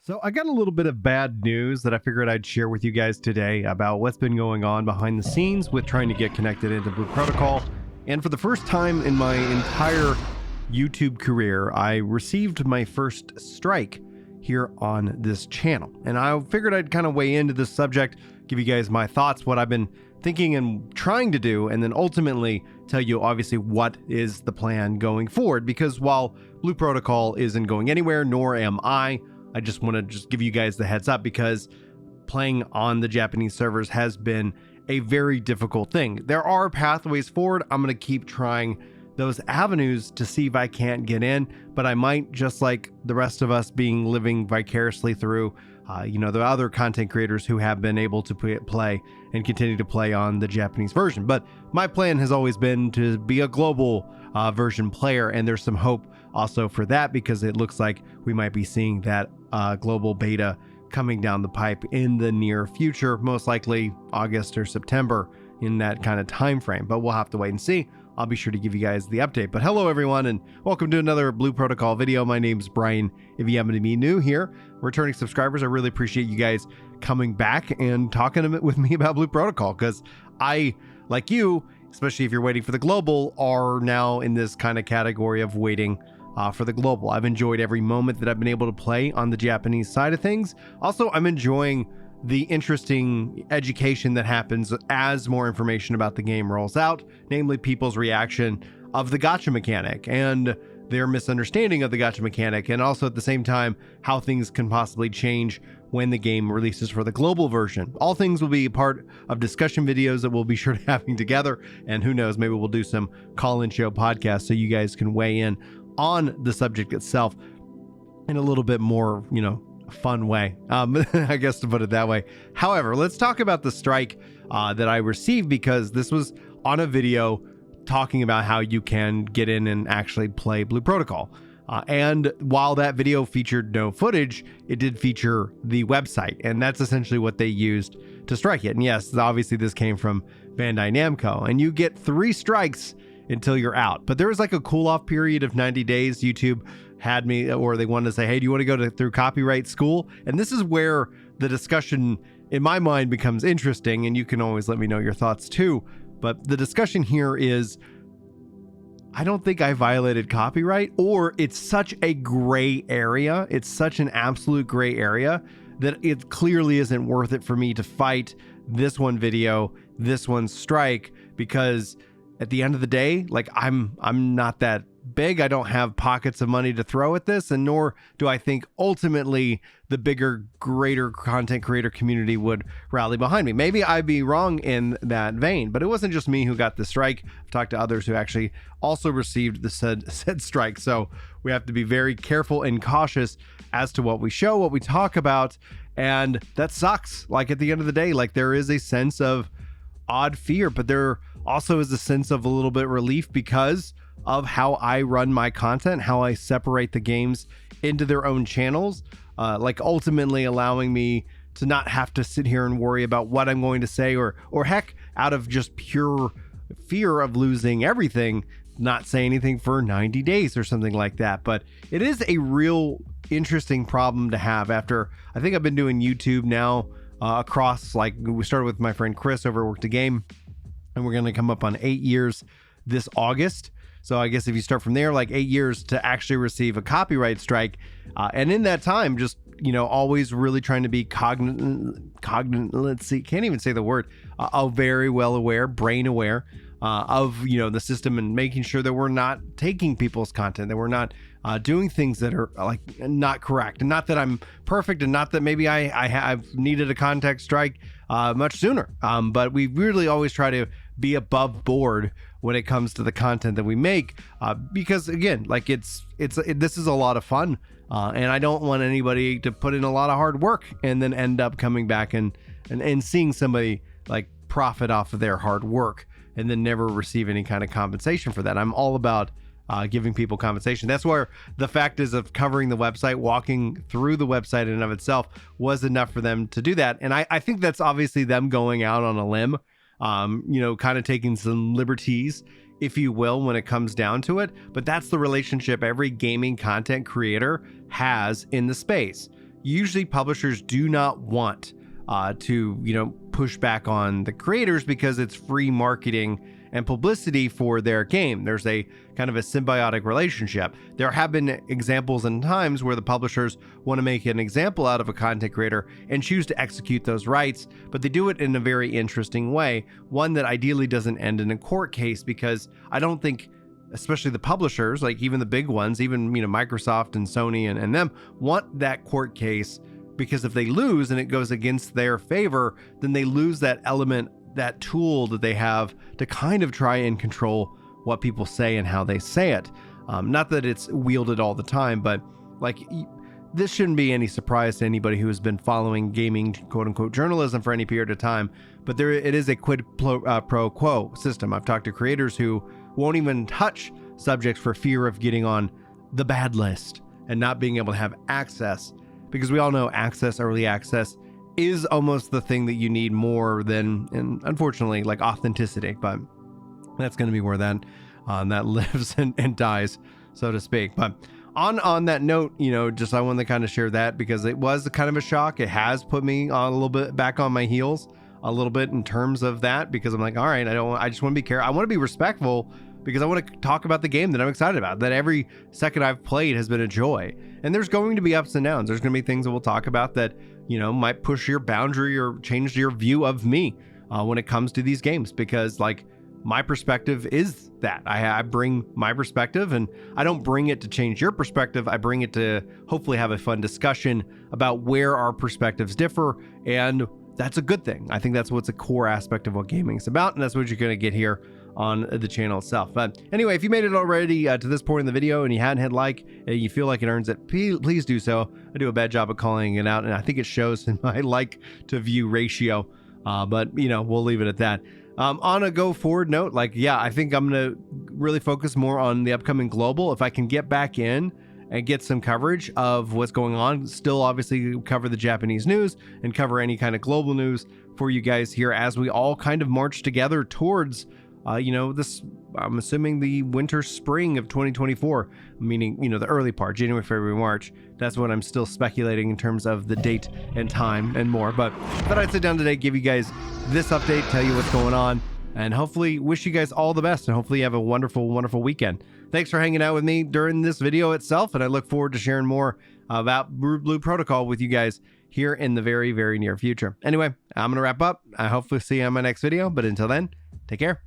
So I got a little bit of bad news that I figured I'd share with you guys today about what's been going on behind the scenes with trying to get connected into Blue Protocol. And for the first time in my entire YouTube career, I received my first strike here on this channel. And I figured I'd kind of weigh into this subject, give you guys my thoughts, what I've been thinking and trying to do, and then ultimately tell you obviously what is the plan going forward. Because while Blue Protocol isn't going anywhere, nor am I just want to give you guys the heads up, because playing on the Japanese servers has been a very difficult thing. There are pathways forward. I'm going to keep trying those avenues to see if I can't get in, but I might, just like the rest of us, living vicariously through the other content creators who have been able to play and continue to play on the Japanese version. But my plan has always been to be a global version player, and there's some hope also for that, because it looks like we might be seeing that global beta coming down the pipe in the near future, most likely August or September, in that kind of time frame. But we'll have to wait and see. I'll be sure to give you guys the update. But hello everyone, and welcome to another Blue Protocol video. My name's Brian. If you happen to be new here, returning subscribers, I really appreciate you guys coming back and talking with me about Blue Protocol, because I, like you, especially if you're waiting for the global, are now in this kind of category of waiting for the global. I've enjoyed every moment that I've been able to play on the Japanese side of things. Also, I'm enjoying the interesting education that happens as more information about the game rolls out, namely people's reaction of the gacha mechanic and their misunderstanding of the gacha mechanic, and also at the same time how things can possibly change when the game releases for the global version. All things will be part of discussion videos that we'll be sure to having together, and who knows, maybe we'll do some call-in show podcasts so you guys can weigh in on the subject itself in a little bit more, fun way, I guess, to put it that way. However, let's talk about the strike that I received, because this was on a video talking about how you can get in and actually play Blue Protocol. And while that video featured no footage, it did feature the website, and that's essentially what they used to strike it. And yes, obviously this came from Bandi-Namco, and you get 3 strikes until you're out. But there was like a cool off period of 90 days. YouTube had me, or they wanted to say, hey, do you want to go through copyright school? And this is where the discussion in my mind becomes interesting, and you can always let me know your thoughts too. But the discussion here is, I don't think I violated copyright, or it's such a gray area. It's such an absolute gray area that it clearly isn't worth it for me to fight this one video, this one strike, because at the end of the day, like I'm not that big. I don't have pockets of money to throw at this, and nor do I think ultimately the bigger, greater content creator community would rally behind me. Maybe I'd be wrong in that vein, but it wasn't just me who got the strike. I've talked to others who actually also received the said strike. So we have to be very careful and cautious as to what we show, what we talk about, and that sucks. Like at the end of the day, like there is a sense of odd fear, but there also is a sense of a little bit relief because of how I run my content, how I separate the games into their own channels, like ultimately allowing me to not have to sit here and worry about what I'm going to say, or heck, out of just pure fear of losing everything, not say anything for 90 days or something like that. But it is a real interesting problem to have after, I think I've been doing YouTube now across, like we started with my friend Chris over at Work to Game, and we're going to come up on 8 years this August. So I guess if you start from there, like 8 years to actually receive a copyright strike. And in that time, just, always really trying to be let's see, can't even say the word, very well aware, brain aware of, the system, and making sure that we're not taking people's content, that we're not doing things that are like not correct. And not that I'm perfect, and not that maybe I've needed a contact strike much sooner. But we really always try to be above board when it comes to the content that we make, because again, like this is a lot of fun, and I don't want anybody to put in a lot of hard work and then end up coming back and seeing somebody like profit off of their hard work and then never receive any kind of compensation for that. I'm all about giving people compensation. That's where the fact is of covering the website, walking through the website in and of itself was enough for them to do that. And I think that's obviously them going out on a limb, kind of taking some liberties, if you will, when it comes down to it. But that's the relationship every gaming content creator has in the space. usually publishers do not want to, push back on the creators because it's free marketing and publicity for their game. There's a kind of a symbiotic relationship. There have been examples and times where the publishers want to make an example out of a content creator and choose to execute those rights, but they do it in a very interesting way, one that ideally doesn't end in a court case, because I don't think, especially the publishers, like even the big ones, even Microsoft and Sony and them, want that court case, because if they lose and it goes against their favor, then they lose that element, that tool that they have to kind of try and control what people say and how they say it. Not that it's wielded all the time, but like this shouldn't be any surprise to anybody who has been following gaming quote unquote journalism for any period of time, but it is a quid pro quo system. I've talked to creators who won't even touch subjects for fear of getting on the bad list and not being able to have access, because we all know early access is almost the thing that you need more than, and unfortunately, like authenticity. But that's going to be where that lives and dies, so to speak. But on that note, just I wanted to kind of share that because it was kind of a shock. It has put me a little bit back on my heels a little bit in terms of that, because I'm like, all right, I just want to be careful. I want to be respectful, because I want to talk about the game that I'm excited about, that every second I've played has been a joy. And there's going to be ups and downs. There's going to be things that we'll talk about that, might push your boundary or change your view of me when it comes to these games, because like my perspective is that I bring my perspective, and I don't bring it to change your perspective. I bring it to hopefully have a fun discussion about where our perspectives differ, and that's a good thing. I think that's what's a core aspect of what gaming is about, and that's what you're going to get here on the channel itself. But anyway, if you made it already to this point in the video and you hadn't hit like, and you feel like it earns it, please do so. I do a bad job of calling it out, and I think it shows in my like to view ratio, but we'll leave it at that. On a go forward note, I think I'm gonna really focus more on the upcoming global. If I can get back in and get some coverage of what's going on, still obviously cover the Japanese news and cover any kind of global news for you guys here as we all kind of march together towards this, I'm assuming the winter spring of 2024, meaning, the early part, January, February, March. That's what I'm still speculating in terms of the date and time and more. But I thought I'd sit down today, give you guys this update, tell you what's going on, and hopefully wish you guys all the best, and hopefully you have a wonderful, wonderful weekend. Thanks for hanging out with me during this video itself, and I look forward to sharing more about Blue Protocol with you guys here in the very, very near future. Anyway, I'm going to wrap up. I hopefully see you on my next video, but until then, take care.